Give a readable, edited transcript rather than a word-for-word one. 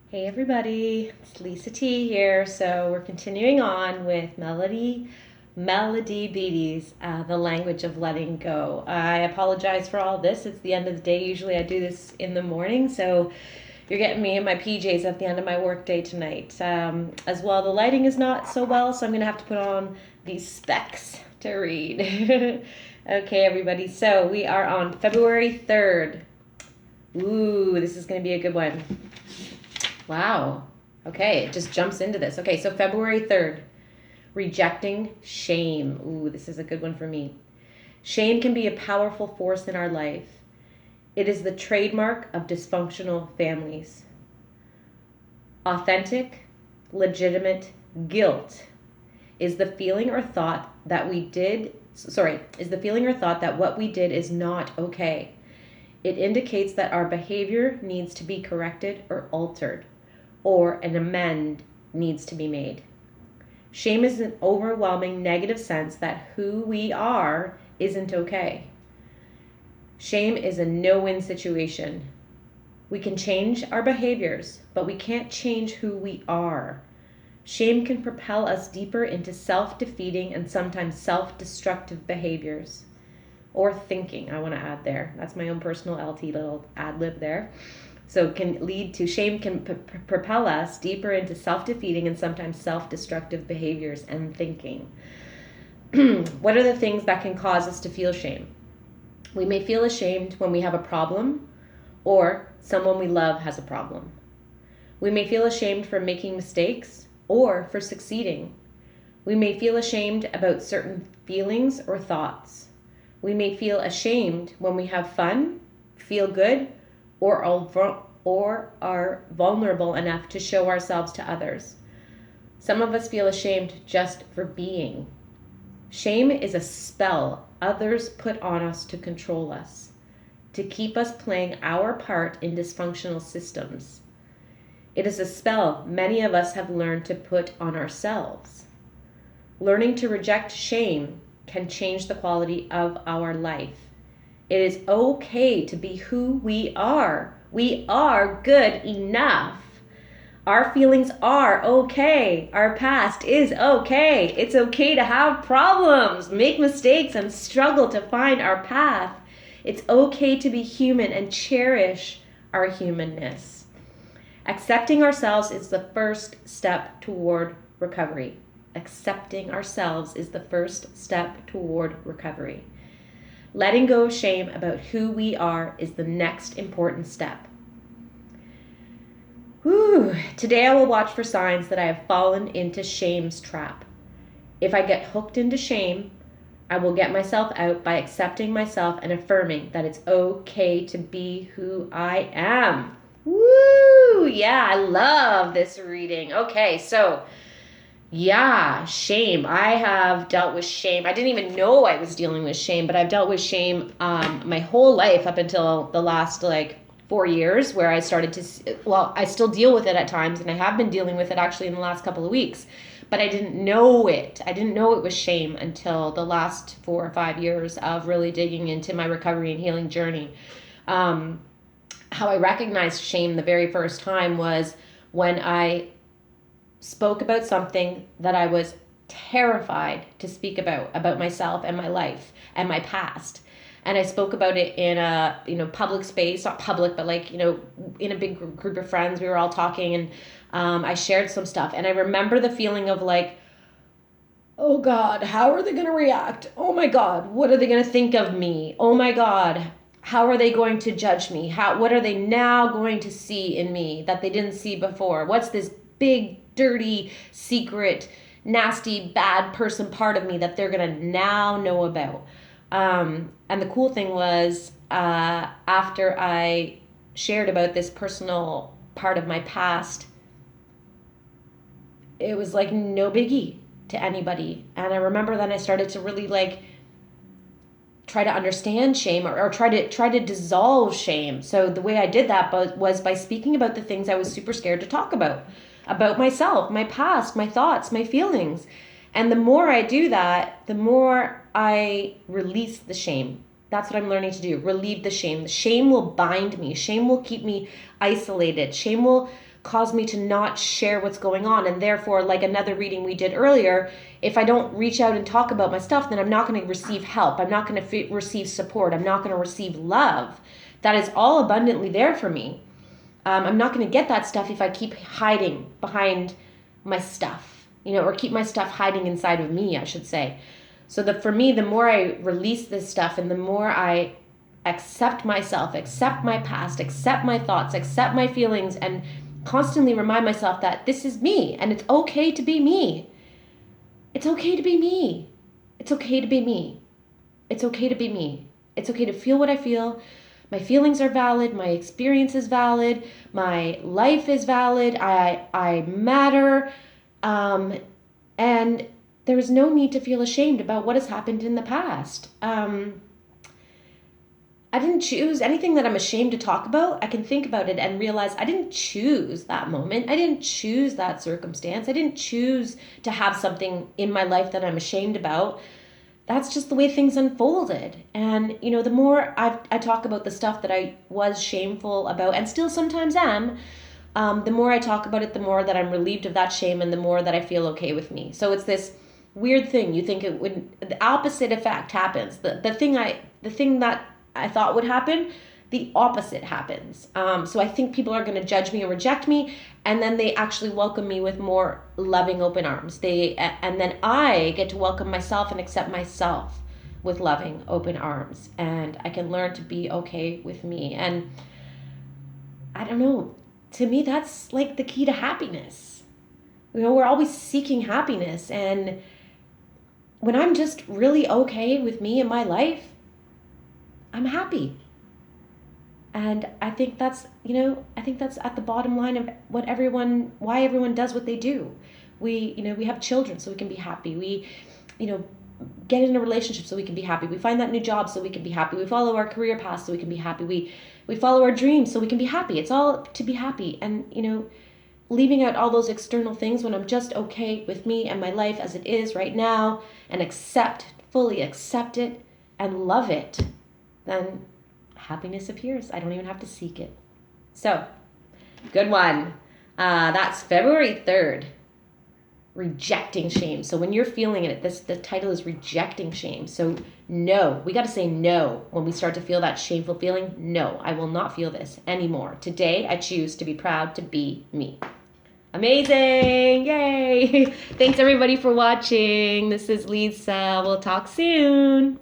Hey everybody, it's LisaT here. So we're continuing on with Melody Beattie's The Language of Letting Go. I apologize for all this. It's the end of the day. Usually I do this in the morning, so you're getting me in my PJs at the end of my workday tonight. As well, the lighting is not so well, so I'm going to have to put on these specs to read. Okay, everybody. So we are on February 3rd. Ooh, this is going to be a good one. Wow. Okay, it just jumps into this. Okay, so February 3rd, rejecting shame. Ooh, this is a good one for me. Shame can be a powerful force in our life. It is the trademark of dysfunctional families. Authentic, legitimate guilt is the feeling or thought that what we did is not okay. It indicates that our behavior needs to be corrected or altered, or an amend needs to be made. Shame is an overwhelming negative sense that who we are isn't okay. Shame is a no-win situation. We can change our behaviors, but we can't change who we are. Shame can propel us deeper into self-defeating and sometimes self-destructive behaviors. Or thinking, I want to add there. That's my own personal LT little ad lib there. So shame can propel us deeper into self-defeating and sometimes self-destructive behaviors and thinking. What are the things that can cause us to feel shame? We may feel ashamed when we have a problem or someone we love has a problem. We may feel ashamed for making mistakes or for succeeding. We may feel ashamed about certain feelings or thoughts. We may feel ashamed when we have fun, feel good, or are vulnerable enough to show ourselves to others. Some of us feel ashamed just for being. Shame is a spell others put on us to control us, to keep us playing our part in dysfunctional systems. It is a spell many of us have learned to put on ourselves. Learning to reject shame can change the quality of our life. It is okay to be who we are. We are good enough. Our feelings are okay. Our past is okay. It's okay to have problems, make mistakes, and struggle to find our path. It's okay to be human and cherish our humanness. Accepting ourselves is the first step toward recovery. Accepting ourselves is the first step toward recovery. Letting go of shame about who we are is the next important step. Today I will watch for signs that I have fallen into shame's trap. If I get hooked into shame, I will get myself out by accepting myself and affirming that it's okay to be who I am. Woo! Yeah, I love this reading. Okay, so yeah, shame. I have dealt with shame. I didn't even know I was dealing with shame, but I've dealt with shame my whole life up until the last 4 years, where I started to, I still deal with it at times, and I have been dealing with it actually in the last couple of weeks, but I didn't know it. I didn't know it was shame until the last 4 or 5 years of really digging into my recovery and healing journey. How I recognized shame the very first time was when I spoke about something that I was terrified to speak about myself and my life and my past. And I spoke about it in a, public space, not public, but in a big group of friends. We were all talking, and I shared some stuff. And I remember the feeling of oh God, how are they going to react? Oh my God, what are they going to think of me? Oh my God, how are they going to judge me? What are they now going to see in me that they didn't see before? What's this big, dirty, secret, nasty, bad person part of me that they're going to now know about? And the cool thing was, after I shared about this personal part of my past, it was no biggie to anybody. And I remember then I started to really try to understand shame, or try to dissolve shame. So the way I did that was by speaking about the things I was super scared to talk about myself, my past, my thoughts, my feelings. And the more I do that, the more I release the shame. That's what I'm learning to do. Relieve the shame. The shame will bind me. Shame will keep me isolated. Shame will cause me to not share what's going on. And therefore, like another reading we did earlier, if I don't reach out and talk about my stuff, then I'm not going to receive help. I'm not going to receive support. I'm not going to receive love. That is all abundantly there for me. I'm not going to get that stuff if I keep hiding behind my stuff, or keep my stuff hiding inside of me, I should say. So that for me, the more I release this stuff and the more I accept myself, accept my past, accept my thoughts, accept my feelings, and constantly remind myself that this is me and it's okay to be me. It's okay to be me. It's okay to be me. It's okay to be me. It's okay to feel what I feel. My feelings are valid. My experience is valid. My life is valid. I matter. And there is no need to feel ashamed about what has happened in the past. I didn't choose anything that I'm ashamed to talk about. I can think about it and realize I didn't choose that moment. I didn't choose that circumstance. I didn't choose to have something in my life that I'm ashamed about. That's just the way things unfolded. And, the more I talk about the stuff that I was shameful about and still sometimes am, the more I talk about it, the more that I'm relieved of that shame and the more that I feel okay with me. So it's this weird thing. You think it would, the opposite effect happens. The thing that I thought would happen, the opposite happens. So I think people are going to judge me or reject me, and then they actually welcome me with more loving open arms. And then I get to welcome myself and accept myself with loving open arms, and I can learn to be okay with me. And I don't know, to me that's like the key to happiness. We're always seeking happiness, and when I'm just really okay with me and my life, I'm happy. And I think that's at the bottom line of why everyone does what they do. We have children so we can be happy. We, get in a relationship so we can be happy. We find that new job so we can be happy. We follow our career path so we can be happy. We follow our dreams so we can be happy. It's all to be happy. And, leaving out all those external things when I'm just okay with me and my life as it is right now and fully accept it and love it, then happiness appears. I don't even have to seek it. So, good one. That's February 3rd. Rejecting shame. So when you're feeling it, the title is Rejecting Shame. So no, we got to say no when we start to feel that shameful feeling. No, I will not feel this anymore. Today, I choose to be proud to be me. Amazing. Yay. Thanks everybody for watching. This is Lisa. We'll talk soon.